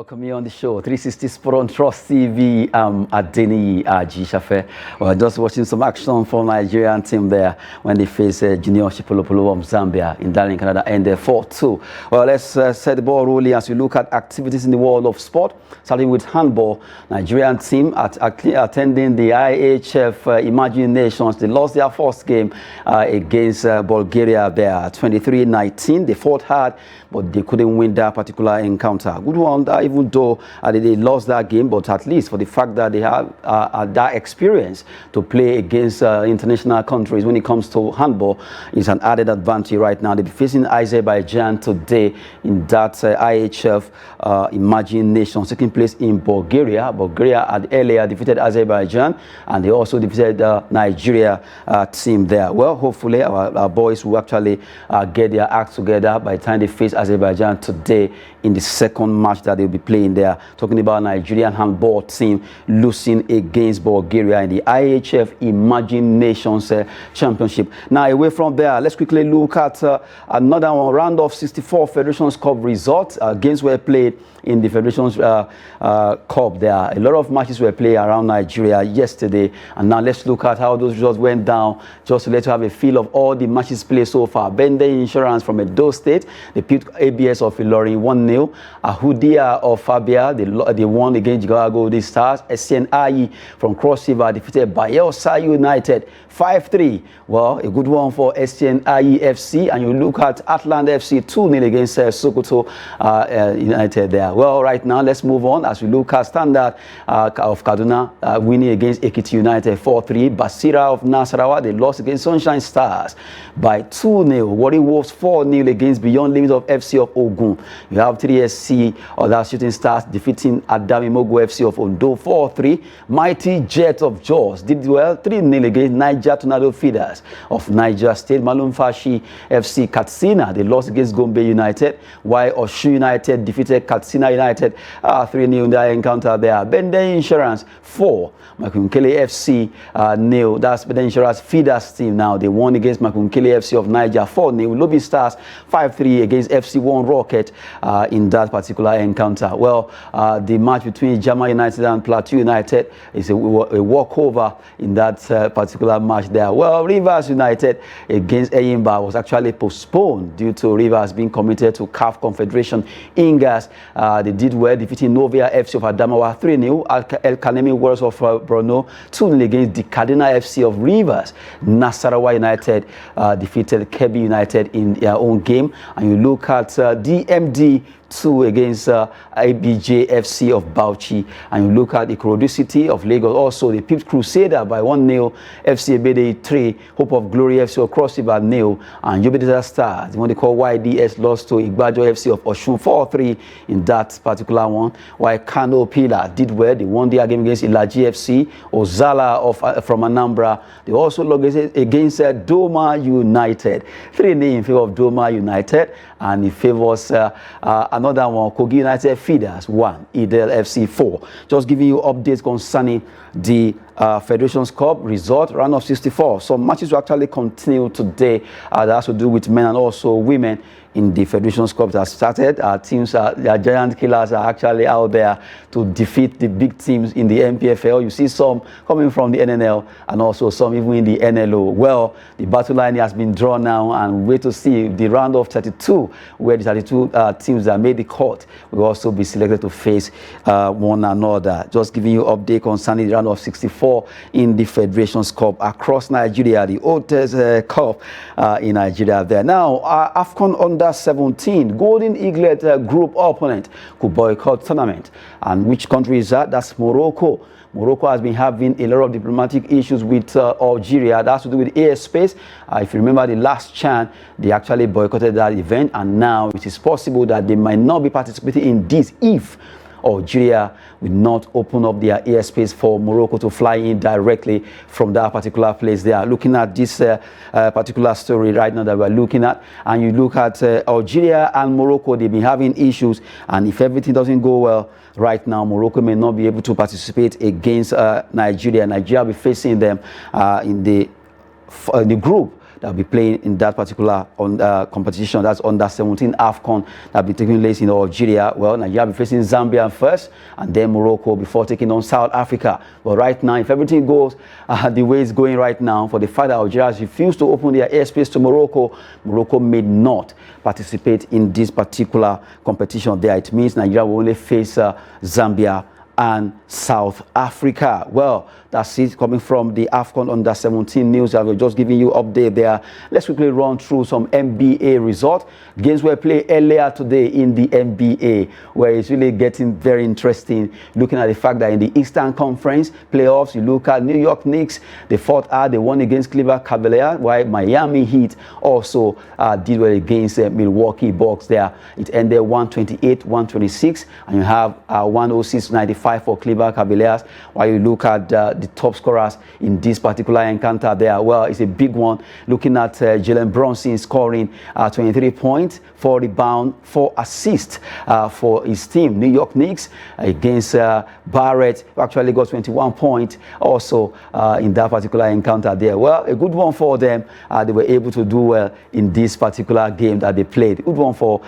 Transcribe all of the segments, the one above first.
welcome you on the show. 360 Sport on Trust TV. Adeni Ajishafe. We're just watching some action from Nigerian team there when they face Junior Shipolopolo of Zambia in Darling, Canada, and 4-2. Well, let's set the ball rolling as we look at activities in the world of sport, starting with handball. Nigerian team attending the IHF Imagine Nations. They lost their first game against Bulgaria there, 23-19. They fought hard, but they couldn't win that particular encounter. Good one, even though they lost that game, but at least for the fact that they have that experience to play against international countries when it comes to handball is an added advantage right now. They'll be facing Azerbaijan today in that IHF Imagine Nations taking place in Bulgaria. Bulgaria had earlier defeated Azerbaijan, and they also defeated Nigeria team there. Well, hopefully our boys will actually get their act together by the time they face Azerbaijan today in the second match that they'll be playing there. Talking about Nigerian handball team losing against Bulgaria in the IHF Imagine Nations Championship. Now, away from there, let's quickly look at another one, round of 64 Federations Cup results. Games were played in the Federations Cup there. A lot of matches were played around Nigeria yesterday, and now let's look at how those results went down, just to let you have a feel of all the matches played so far. Bende Insurance from Edo State, they beat ABS of Ilorin 1-0. Ahudia of Fabia, they won against Jigawa Golden Stars. SNIE from Cross River defeated Bayelsa United 5-3. Well, a good one for SNIE FC. And you look at Atlant FC 2-0 against Sokoto United there. Well, right now, let's move on as we look at Standard of Kaduna winning against Ekiti United 4-3. Basira of Nasarawa, they lost against Sunshine Stars by 2-0. Warri Wolves 4-0 against Beyond Limits of FC of Ogun. You have 3SC or that Shooting Stars defeating Adamimogo FC of Ondo 4-3. Mighty Jet of Jos did well 3-0 against Niger Tornado Feeders of Niger State. Malumfashi FC Katsina, they lost against Gombe United, while Oshu United defeated Katsina United 3-0 in their encounter there. Bende Insurance 4, Makunkele FC 0. That's Bende Insurance Feeders team now. They won against Makunkele FC of Niger 4-0. Lobby Stars 5-3 against FC1 Rocket in that particular encounter. Well, the match between Jama United and Plateau United is a walkover in that particular match there. Well, Rivers United against Eyimba was actually postponed due to Rivers being committed to CAF Confederation Ingas. They did well, defeating Novia FC of Adamawa 3-0. El Kanemi Warriors of Brno 2-0 against the Kaduna FC of Rivers. Nasarawa United defeated Kebbi United in their own game. And you look at DMD 2 against IBJ FC of Bauchi, and you look at the Ikorodu City of Lagos. Also, they pipped Crusader by 1-0. FC Ebede 3, Hope of Glory FC of Cross River 0, and Yobedeza Stars, the one they call YDS, lost to Igbajo FC of Oshun 4-3 in that particular one. While Kano Pillar did well, they won their game against Ilaji FC. Ozala from Anambra, they also lost against Doma United 3-0 in favor of Doma United, and it favors another one, Kogi United Feeders 1, Idel FC 4. Just giving you updates concerning the Federations Cup result, round of 64. Some matches will actually continue today that has to do with men and also women in the Federations Cup that started. Our teams, their giant killers are actually out there to defeat the big teams in the MPFL. You see some coming from the NNL and also some even in the NLO. Well, the battle line has been drawn now, and wait to see the round of 32, where the 32 teams that made the cut will also be selected to face one another. Just giving you update concerning the round of 64 in the Federations Cup across Nigeria, the oldest cup in Nigeria there. Now, AFCON under 17 Golden Eaglet group opponent could boycott tournament. And which country is that? That's Morocco. Morocco has been having a lot of diplomatic issues with Algeria. That has to do with airspace. If you remember the last CHAN, they actually boycotted that event, and now it is possible that they might not be participating in this if Algeria will not open up their airspace for Morocco to fly in directly from that particular place. They are looking at this particular story right now that we're looking at, and you look at Algeria and Morocco, they've been having issues, and if everything doesn't go well right now, Morocco may not be able to participate against Nigeria. Nigeria will be facing them in the group that will be playing in that particular competition. That's under 17 AFCON that will be taking place in Algeria. Well, Nigeria will be facing Zambia first, and then Morocco before taking on South Africa. But right now, if everything goes the way it's going right now, for the fact that Algeria has refused to open their airspace to Morocco, Morocco may not participate in this particular competition there. It means Nigeria will only face Zambia and South Africa. Well, that's it coming from the AFCON under 17 news. I will just giving you update there. Let's quickly run through some NBA results. Games were played earlier today in the NBA, where it's really getting very interesting. Looking at the fact that in the Eastern Conference playoffs, you look at New York Knicks, they fought hard, they won against Cleveland Cavaliers, while Miami Heat also did well against Milwaukee Bucks there. It ended 128-126, and you have 106-95 for Cleveland Cavaliers. While you look at the top scorers in this particular encounter there, well, it's a big one. Looking at Jalen Brunson scoring 23 points, 4 rebounds, 4 assists for his team. New York Knicks against Barrett, who actually got 21 points also in that particular encounter there. Well, a good one for them. They were able to do well in this particular game that they played. Good one for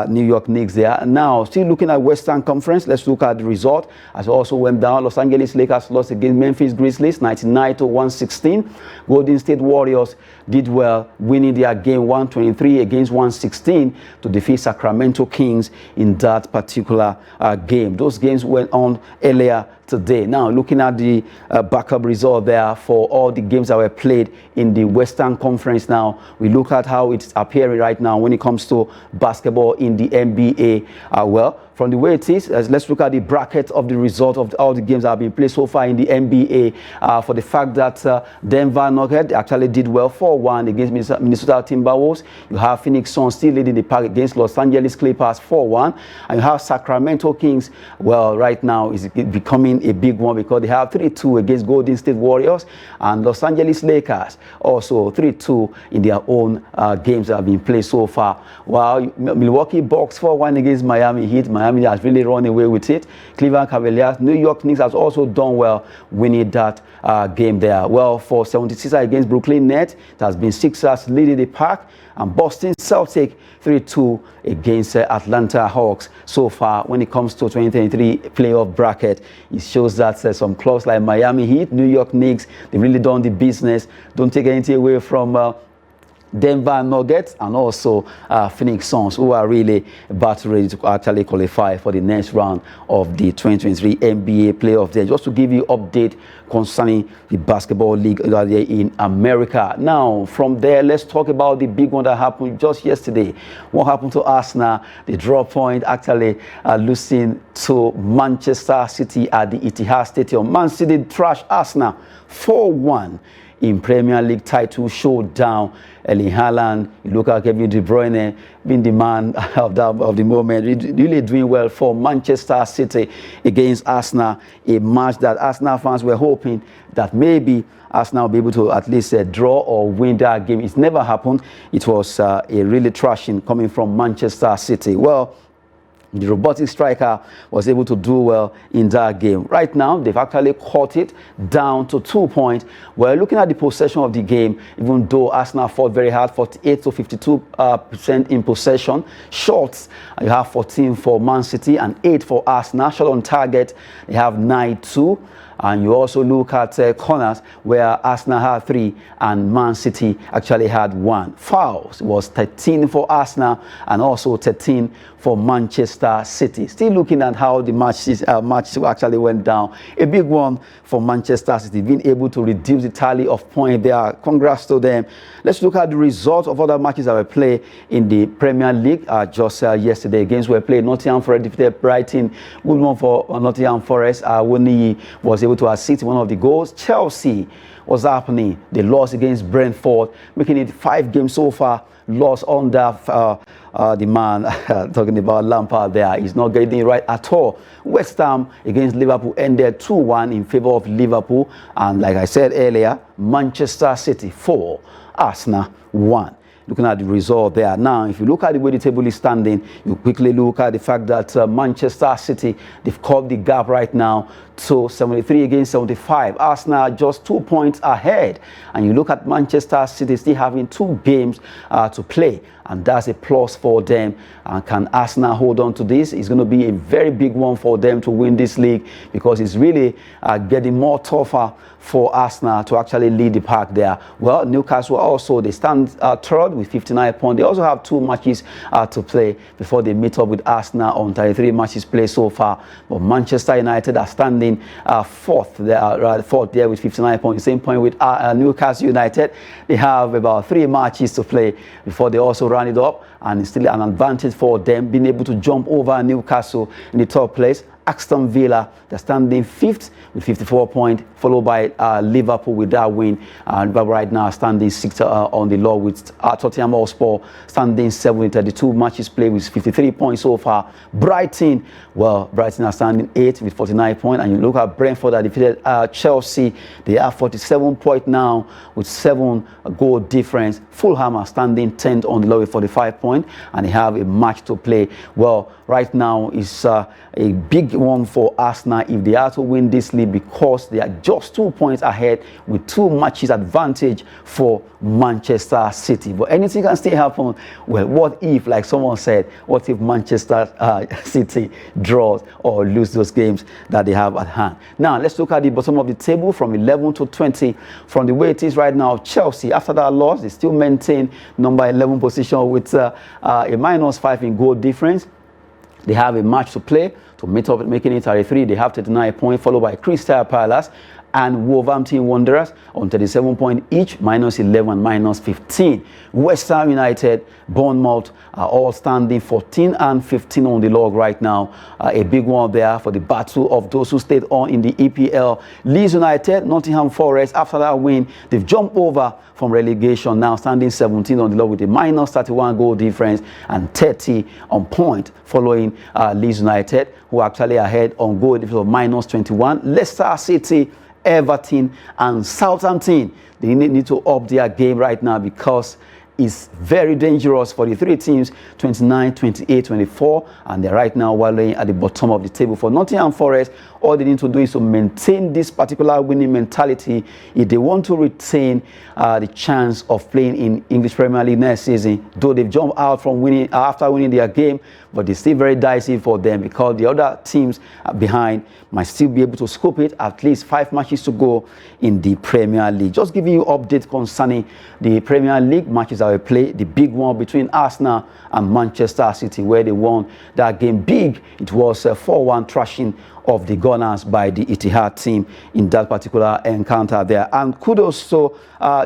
New York Knicks there. Now, still looking at Western Conference, let's look at the result. As also went down, Los Angeles Lakers lost against Memphis Grizzlies 99-116. Golden State Warriors did well, winning their game 123 against 116 to defeat Sacramento Kings in that particular game. Those games went on earlier today. Now, looking at the backup result there for all the games that were played in the Western Conference now, we look at how it's appearing right now when it comes to basketball in the NBA. Well, from the way it is, let's look at the bracket of the result of all the games that have been played so far in the NBA. For the fact that Denver Nuggets actually did well 4-1 against Minnesota Timberwolves. You have Phoenix Suns still leading the pack against Los Angeles Clippers 4-1. And you have Sacramento Kings, well, right now is becoming a big one because they have 3-2 against Golden State Warriors, and Los Angeles Lakers also 3-2 in their own games that have been played so far. While Milwaukee Bucks 4-1 against Miami Heat. Miami has really run away with it. Cleveland Cavaliers, New York Knicks has also done well winning that game there. Well, for 76ers against Brooklyn Nets, it has been Sixers leading the pack, and Boston Celtics 3-2 against Atlanta Hawks. So far, when it comes to 2023 playoff bracket, it shows that some clubs like Miami Heat, New York Knicks, they really done the business. Don't take anything away from Denver Nuggets and also Phoenix Suns, who are really about ready to actually qualify for the next round of the 2023 NBA playoff there. Just to give you update concerning the basketball league in America. Now, from there, let's talk about the big one that happened just yesterday. What happened to Arsenal? The draw point actually losing to Manchester City at the Etihad Stadium. Man City Thrash Arsenal 4-1 in Premier League title showdown. Erling Haaland, you look at Kevin De Bruyne being the man of the moment, really doing well for Manchester City against Arsenal, a match that Arsenal fans were hoping that maybe Arsenal will be able to at least draw or win that game. It's never happened. It was a really thrashing coming from Manchester City. Well, the robotic striker was able to do well in that game. Right now, they've actually cut it down to 2 points. We're looking at the possession of the game, even though Arsenal fought very hard, 48-52% in possession. Shots, you have 14 for Man City and 8 for Arsenal. Shot on target, they have 9-2. And you also look at corners, where Arsenal had 3 and Man City actually had 1. Fouls was 13 for Arsenal and also 13 for Manchester City. Still looking at how the match actually went down. A big one for Manchester City, being able to reduce the tally of points there. Congrats to them. Let's look at the results of other matches that were played in the Premier League. Just yesterday, games were played. Nottingham Forest defeated Brighton. Good one for Nottingham Forest. Woni was able to assist one of the goals. Chelsea was happening. They lost against Brentford, making it 5 games so far. Lost under the man talking about Lampard there. He's not getting it right at all. West Ham against Liverpool ended 2-1 in favor of Liverpool. And like I said earlier, Manchester City 4, Arsenal 1. looking at the result there. Now, if you look at the way the table is standing, you quickly look at the fact that Manchester City, they've cut the gap right now to 73 against 75. Arsenal just 2 points ahead. And you look at Manchester City still having 2 games to play. And that's a plus for them. And can Arsenal hold on to this? It's going to be a very big one for them to win this league, because it's really getting more tougher for Arsenal to actually lead the pack there. Well, Newcastle also, they stand third with 59 points. They also have 2 matches to play before they meet up with Arsenal on 33 matches played so far. But Manchester United are standing fourth there with 59 points. Same point with Newcastle United. They have about 3 matches to play before they also round it up, and it's still an advantage for them being able to jump over Newcastle in the top place. Aston Villa, they're standing 5th with 54 points, followed by Liverpool with that win. But right now standing 6th on the law, with Tottenham Hotspur standing 7th with 32 matches played with 53 points so far. Brighton, well, Brighton are standing 8th with 49 points. And you look at Brentford that defeated Chelsea, they have 47 points now with 7 goal difference. Fulham are standing 10th on the law with 45 points, and they have a match to play. Well, right now is a big one for Arsenal if they are to win this league, because they are just 2 points ahead with 2 matches advantage for Manchester City. But anything can still happen. Well, what if, like someone said, what if Manchester City draws or lose those games that they have at hand? Now, let's look at the bottom of the table from 11 to 20. From the way it is right now, Chelsea, after that loss, they still maintain number 11 position with a -5 in goal difference. They have a match to play to meet up, making it 33. They have 39 points, followed by Crystal Palace and Wolverhampton Wanderers on 37 points each, -11, -15. West Ham United, Bournemouth are all standing 14 and 15 on the log right now. A big one there for the battle of those who stayed on in the EPL. Leeds United, Nottingham Forest, after that win, they've jumped over from relegation, now standing 17 on the log with a -31 goal difference and 30 on point, following Leeds United, who are actually ahead on goal difference of -21. Leicester City, Everton and Southampton, they need to up their game right now, because it's very dangerous for the 3 teams, 29, 28, 24, and they're right now wallowing at the bottom of the table. For Nottingham Forest, all they need to do is to maintain this particular winning mentality if they want to retain the chance of playing in English Premier League next season. Though they've jumped out from winning after winning their game, but it's still very dicey for them, because the other teams behind might still be able to scoop it. At least 5 matches to go in the Premier League. Just giving you updates concerning the Premier League matches that we play. The big one between Arsenal and Manchester City, where they won that game big. It was a 4-1 thrashing of the Gunners by the Etihad team in that particular encounter there. And kudos to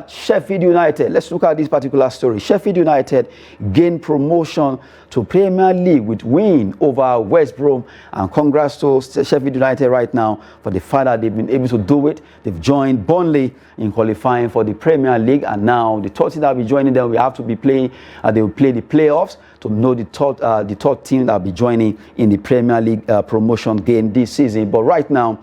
Sheffield United. Let's look at this particular story. Sheffield United gained promotion to Premier League with win over West Brom, and congrats to Sheffield United right now for the fact that they've been able to do it. They've joined Burnley in qualifying for the Premier League, and now the third team that will be joining them, we have to be playing, they will play the playoffs to know the third team that will be joining in the Premier League promotion game this season. But right now,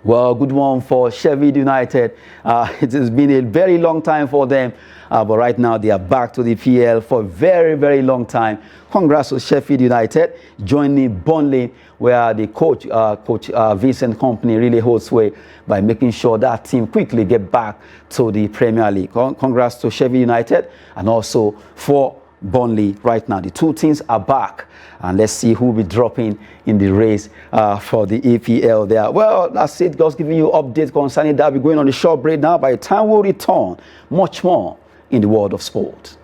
well, good one for Sheffield United. It has been a very long time for them, but right now they are back to the PL for a very, very long time. Congrats to Sheffield United joining Burnley, where the coach Vincent Kompany really holds sway by making sure that team quickly get back to the Premier League. Congrats to Sheffield United, and also for Burnley right now. The 2 teams are back, and let's see who will be dropping in the race for the EPL there. Well, that's it. Just giving you updates concerning that. We're going on a short break now. By the time we return, much more in the world of sport.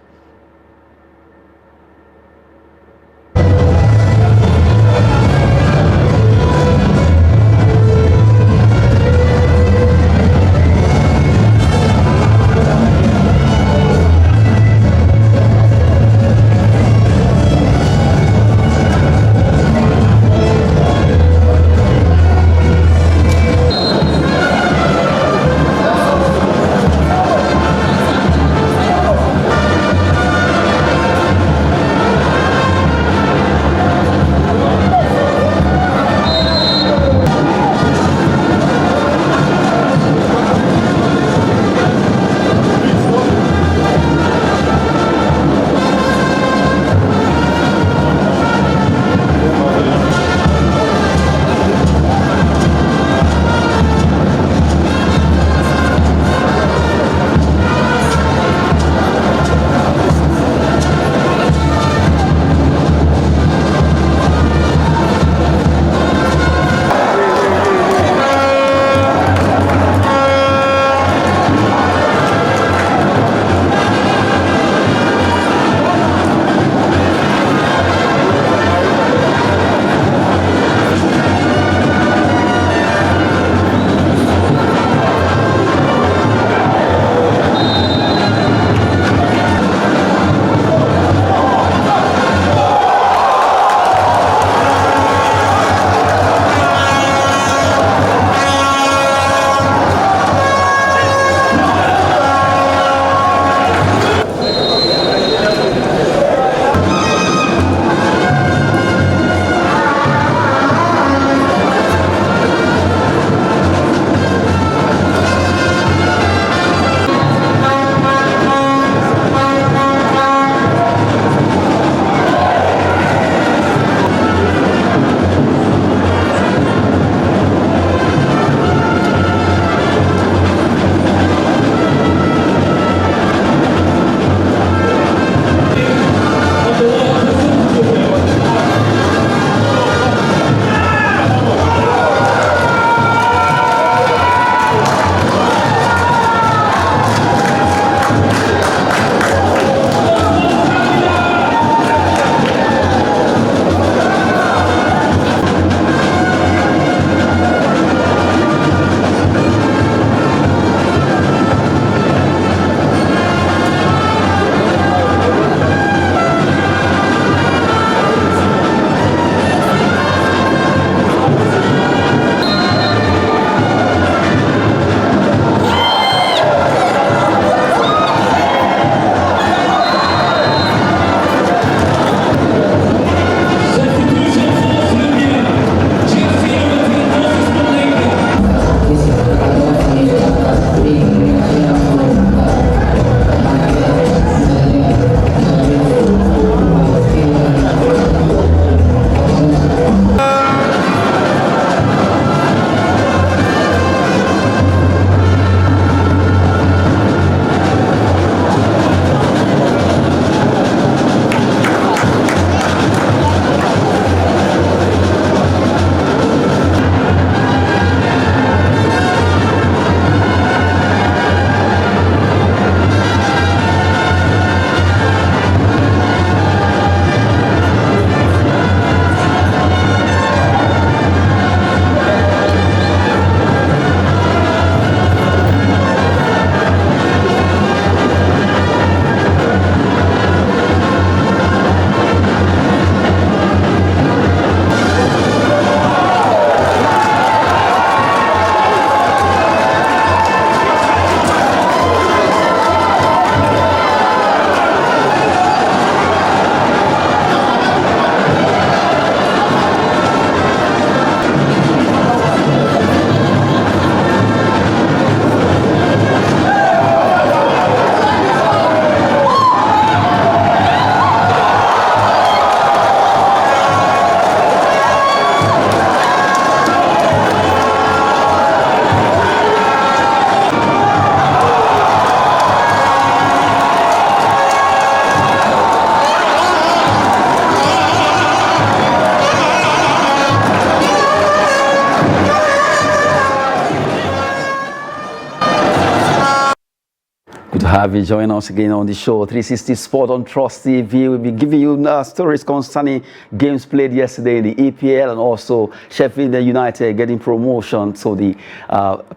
Good to have you join us again on the show. 360 Sport on Trust TV. We'll be giving you stories concerning games played yesterday in the EPL and also Sheffield United getting promotion to the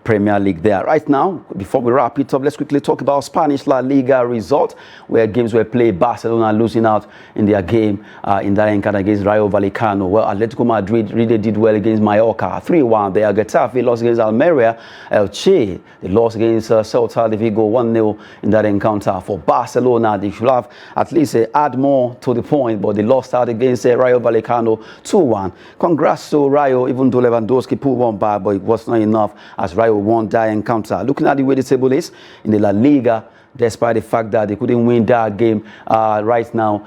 Premier League there. Right now, before we wrap it up, let's quickly talk about Spanish La Liga result, where games were played. Barcelona losing out in their game in that encounter against Rayo Vallecano. Well, Atletico Madrid really did well against Mallorca, 3-1 there. Getafe lost against Almeria. Elche, they lost against Celta de Vigo, 1-0 in that encounter. For Barcelona, they should have at least add more to the point, but they lost out against Rayo Vallecano 2-1. Congrats to Rayo, even though Lewandowski put one back, but it was not enough as Rayo won that encounter. Looking at the way the table is in the La Liga, despite the fact that they couldn't win that game right now,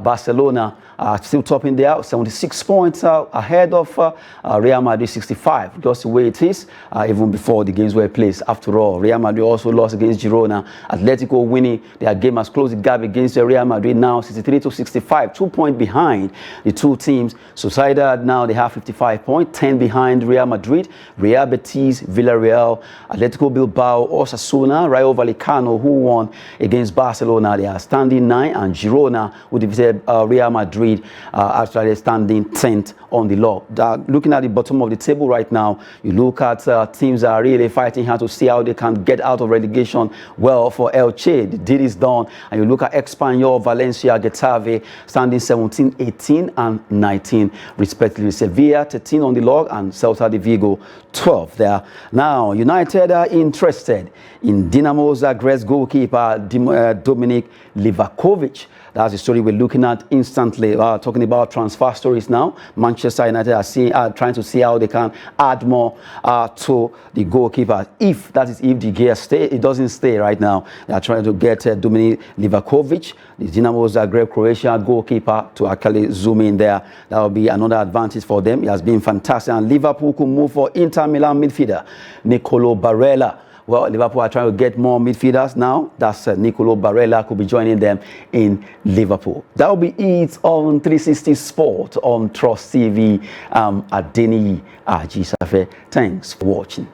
Barcelona still topping there, 76 points ahead of Real Madrid 65, just the way it is, even before the games were played. After all, Real Madrid also lost against Girona. Atletico winning their game has closed the gap against Real Madrid now 63-65, 2 points behind the two teams. Sociedad now they have 55 points, 10 behind Real Madrid. Real Betis, Villarreal, Atletico Bilbao, Osasuna, Rayo Vallecano, who won against Barcelona, they are standing 9, and Girona, who defeated Real Madrid, actually standing 10th on the log. Looking at the bottom of the table right now, you look at teams that are really fighting hard to see how they can get out of relegation. Well, for Elche, the deal is done, and you look at Espanyol, Valencia, Getafe, standing 17, 18, and 19 respectively. Sevilla 13 on the log, and Celta de Vigo 12 there. Now, United are interested in Dinamo Zagreb's goalkeeper Dominik Livakovic. That's the story we're looking at instantly. Talking about transfer stories now. Manchester United are trying to see how they can add more to the goalkeeper. If the gear stay, it doesn't stay right now. They are trying to get Dominik Livakovic, the Dinamo Zagreb Croatia goalkeeper, to actually zoom in there. That will be another advantage for them. He has been fantastic. And Liverpool could move for Inter Milan midfielder Nicolo Barella. Well, Liverpool are trying to get more midfielders now. That's Nicolo Barella could be joining them in Liverpool. That will be it on 360 Sport on Trust TV. Adeniyi Ajisafe. Thanks for watching.